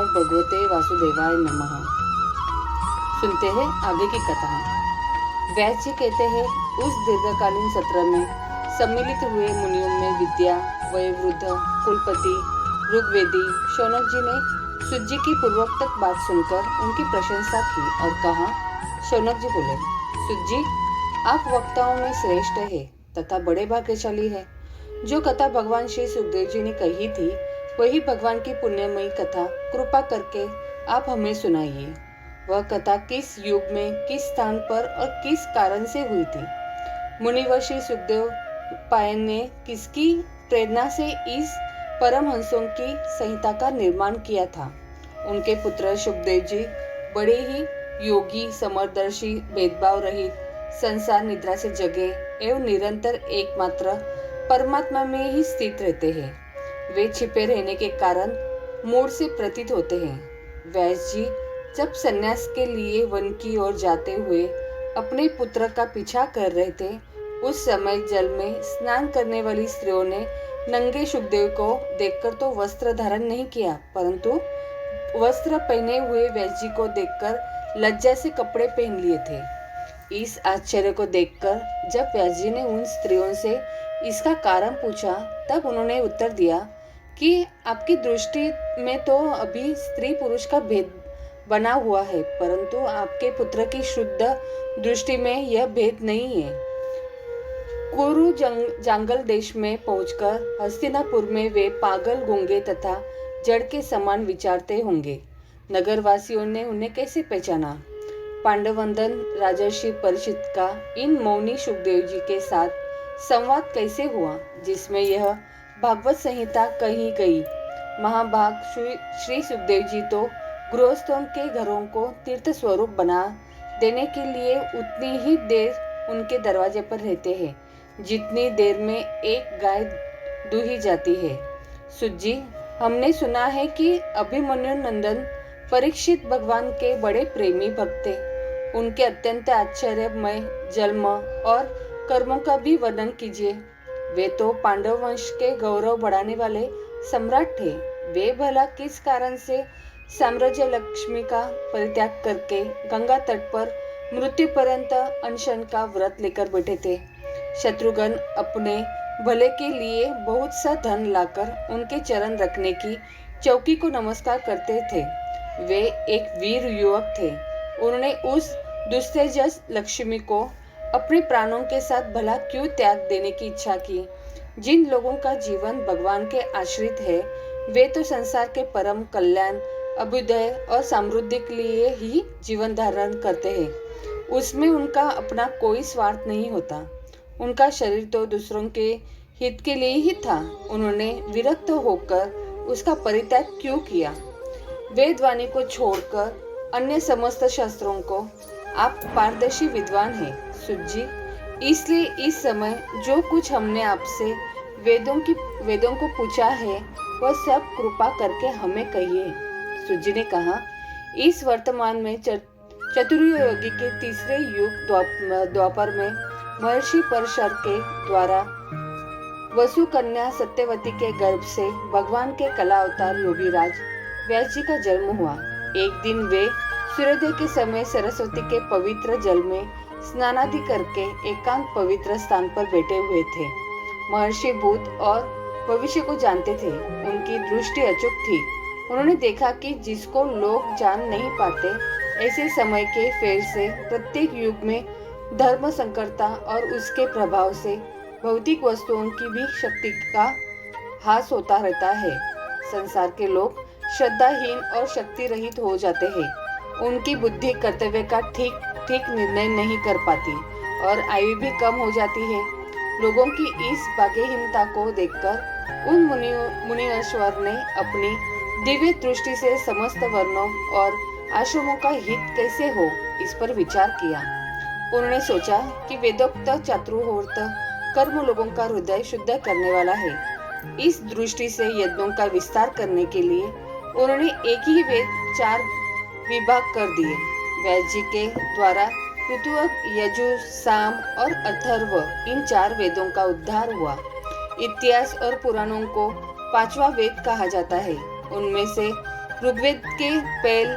भगवते वासुदेवाय नमः। सुनते हैं आगे की कथा। व्यास जी कहते हैं, उस दीर्घकालीन सत्र में सम्मिलित हुए मुनियों में विद्या वयोवृद्ध कुलपति ऋग्वेदी शौनक जी ने सुत जी की पूर्वोक्त बात सुनकर उनकी प्रशंसा की और कहा। शौनक जी बोले, सुत जी, आप वक्ताओं में श्रेष्ठ है तथा बड़े भाग्यशाली है। जो कथा भगवान श्री सुखदेव जी ने कही थी, वही भगवान की पुण्यमयी कथा कृपा करके आप हमें सुनाइए। वह कथा किस युग में, किस स्थान पर और किस कारण से हुई थी? मुनिवर श्री सुखदेव पायन ने किसकी प्रेरणा से इस परमहंसों की संहिता का निर्माण किया था? उनके पुत्र सुखदेव जी बड़े ही योगी, समरदर्शी, भेदभाव रहित, संसार निद्रा से जगे एवं निरंतर एकमात्र परमात्मा में ही स्थित रहते हैं। वे छिपे रहने के कारण मूड से प्रतीत होते हैं। व्यास जी जब संन्यास के लिए वन की ओर जाते हुए अपने पुत्र का पीछा कर रहे थे, उस समय जल में स्नान करने वाली स्त्रियों ने नंगे सुखदेव को देखकर तो वस्त्र धारण नहीं किया, परंतु वस्त्र पहने हुए व्यास जी को देखकर लज्जा से कपड़े पहन लिए थे। इस आश्चर्य को देखकर जब व्यास जी ने उन स्त्रियों से इसका कारण पूछा, तब उन्होंने उत्तर दिया कि आपकी दृष्टि में तो अभी स्त्री पुरुष का भेद बना हुआ है, परंतु आपके पुत्र की शुद्ध दृष्टि में यह भेद नहीं है। कुरु जंगल देश में पहुंचकर हस्तिनापुर में वे पागल, गूंगे तथा जड़ के समान विचारते होंगे। नगरवासियों ने उन्हें कैसे पहचाना? पांडवंदन राजर्षि परीक्षित का इन मौनी सुखदेव जी के साथ संवाद कैसे हुआ, जिसमें यह भागवत संहिता कही गई। महाभाग श्री सुखदेव जी तो गृहस्थों के घरों को तीर्थ स्वरूप बना देने के लिए उतनी ही देर उनके दरवाजे पर रहते हैं जितनी देर में एक गाय दूही जाती है। सुत जी, हमने सुना है कि अभिमन्यु नंदन परीक्षित भगवान के बड़े प्रेमी भक्त थे। उनके अत्यंत आश्चर्यमय जन्म और कर्मों का भी वर्णन कीजिए। वे तो पांडव वंश के गौरव बढ़ाने वाले सम्राट थे। वे भला किस कारण से साम्राज्य लक्ष्मी का परित्याग करके गंगा तट पर मृत्यु पर्यंत अनशन का व्रत लेकर बैठे थे? शत्रुघ्न अपने भले के लिए बहुत सा धन लाकर उनके चरण रखने की चौकी को नमस्कार करते थे। वे एक वीर युवक थे। उन्होंने उस दुस्तेजस लक्ष्मी को अपने प्राणों के साथ भला क्यों त्याग देने की इच्छा की? जिन लोगों का जीवन भगवान के आश्रित है, वे तो संसार के परम कल्याण, अभ्युदय और समृद्धि के लिए ही जीवन धारण करते हैं। उसमें उनका अपना कोई स्वार्थ नहीं होता। उनका शरीर तो दूसरों के हित के लिए ही था। उन्होंने विरक्त होकर उसका परित्याग क्यों किया? वेदवाणी को छोड़कर अन्य समस्त शास्त्रों को आप पारदर्शी विद्वान हैं सुत जी, इसलिए इस समय जो कुछ हमने आपसे वेदों को पूछा है, वह सब कृपा करके हमें कहिए। सुत जी ने कहा, इस वर्तमान में चतुर्युगी के तीसरे युग द्वापर में महर्षि परशर के द्वारा वसु कन्या सत्यवती के गर्भ से भगवान के कला अवतार योगीराज व्यास जी का जन्म हुआ। एक दिन वे सूर्योदय के समय सरस्वती के पवित्र जल में स्नानादि करके एकांत पवित्र स्थान पर बैठे हुए थे। महर्षि भूत और भविष्य को जानते थे। उनकी दृष्टि अचूक थी। उन्होंने देखा कि जिसको लोग जान नहीं पाते, ऐसे समय के फेर से प्रत्येक युग में धर्म संकरता और उसके प्रभाव से भौतिक वस्तुओं की भी शक्ति का ह्रास होता रहता है। संसार के लोग श्रद्धाहीन और शक्ति रहित हो जाते हैं। उनकी बुद्धि कर्तव्य का ठीक निर्णय नहीं कर पाती और आयु भी कम हो जाती है। लोगों की इस भाग्यहीनता को देखकर उन मुनीश्वर ने अपनी दिव्य दृष्टि से समस्त वर्णों और आश्रमों का हित कैसे हो, इस पर विचार किया। उन्होंने सोचा कि वेदोक्त चातुर्वर्त कर्म लोगों का हृदय शुद्ध करने वाला है। इस दृष्टि से यज्ञों का विस्तार करने के लिए उन्होंने एक ही वेद 4 विभाग कर दिए। व्यास जी के द्वारा ऋतु, यजु, साम और अथर्व, इन 4 वेदों का उद्धार हुआ। इतिहास और पुराणों को 5वां वेद कहा जाता है। उनमें से ऋग्वेद के पैल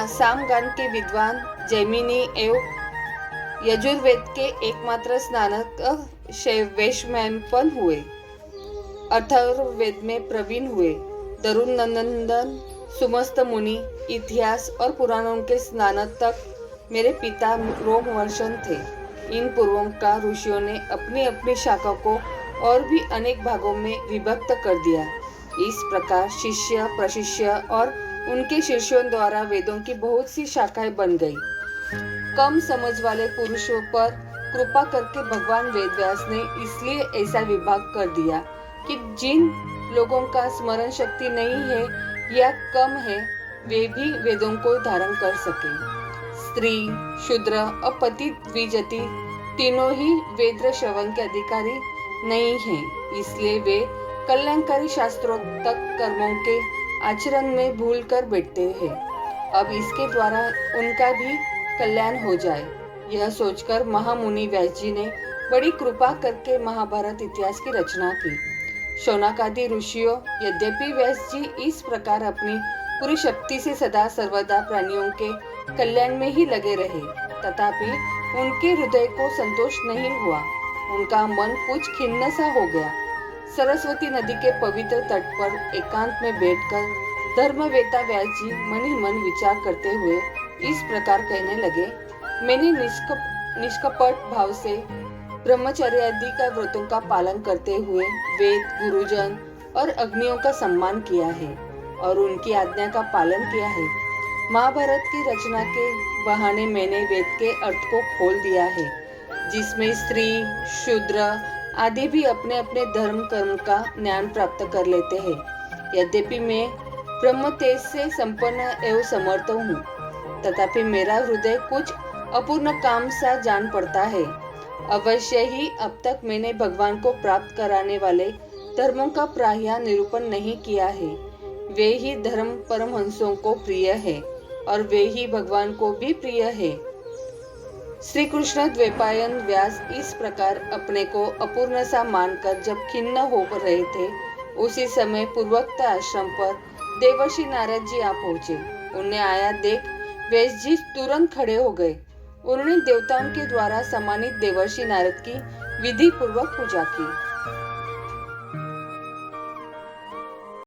सामगान के विद्वान जैमिनी एवं यजुर्वेद के एकमात्र स्नातक वैशंपायन हुए। अथर्ववेद में प्रवीण हुए। दरुनंदन सुमस्त मुनि, इतिहास और पुराणों के स्नातक मेरे पिता रोमवर्षण थे। इन पूर्वों का ऋषियों ने अपनी अपनी शाखा को और भी अनेक भागों में विभक्त कर दिया। इस प्रकार शिष्य प्रशिष्य और उनके शिष्यों द्वारा वेदों की बहुत सी शाखाएं बन गई। कम समझ वाले पुरुषों पर कृपा करके भगवान वेदव्यास ने इसलिए ऐसा विभाग कर दिया कि जिन लोगों का स्मरण शक्ति नहीं है या कम है, वे भी वेदों को धारण कर सके। स्त्री, शूद्र और पति द्विजति तीनों ही वेद श्रवण के अधिकारी नहीं हैं, इसलिए वे कल्याणकारी शास्त्रोक्त कर्मों के आचरण में भूल कर बैठते हैं। अब इसके द्वारा उनका भी कल्याण हो जाए, यह सोचकर महामुनि व्यास जी ने बड़ी कृपा करके महाभारत इतिहास की रचना की। शौनकादि ऋषियों, यद्यपि व्यास जी इस प्रकार अपनी पूरी शक्ति से सदा सर्वदा प्राणियों के कल्याण में ही लगे रहे, तथापि उनके हृदय को संतोष नहीं हुआ। उनका मन कुछ खिन्न सा हो गया। सरस्वती नदी के पवित्र तट पर एकांत में बैठकर धर्मवेत्ता व्यास जी मन ही मन विचार करते हुए इस प्रकार कहने लगे, मैंने निष्कपट भाव से ब्रह्मचर्य आदि का व्रतों का पालन करते हुए वेद, गुरुजन और अग्नियों का सम्मान किया है और उनकी आज्ञा का पालन किया है। महाभारत की रचना के बहाने मैंने वेद के अर्थ को खोल दिया है, जिसमें स्त्री, शूद्र आदि भी अपने अपने धर्म कर्म का ज्ञान प्राप्त कर लेते हैं। यद्यपि मैं ब्रह्म तेज से संपन्न एवं समर्थ हूँ, तथापि मेरा हृदय कुछ अपूर्ण काम सा जान पड़ता है। अवश्य ही अब तक मैंने भगवान को प्राप्त कराने वाले धर्मों का प्रायः निरूपण नहीं किया है। वे ही धर्म परमहंसों को प्रिय है और वे ही भगवान को भी प्रिय है। श्री कृष्ण द्वैपायन व्यास इस प्रकार अपने को अपूर्ण सा मानकर जब खिन्न हो रहे थे, उसी समय पूर्वोक्त आश्रम पर देवर्षि नारद जी आ पहुंचे। उन्हें आया देख व्यास जी तुरंत खड़े हो गए। उन्होंने देवताओं के द्वारा सम्मानित देवर्षि नारद की विधि पूर्वक पूजा की।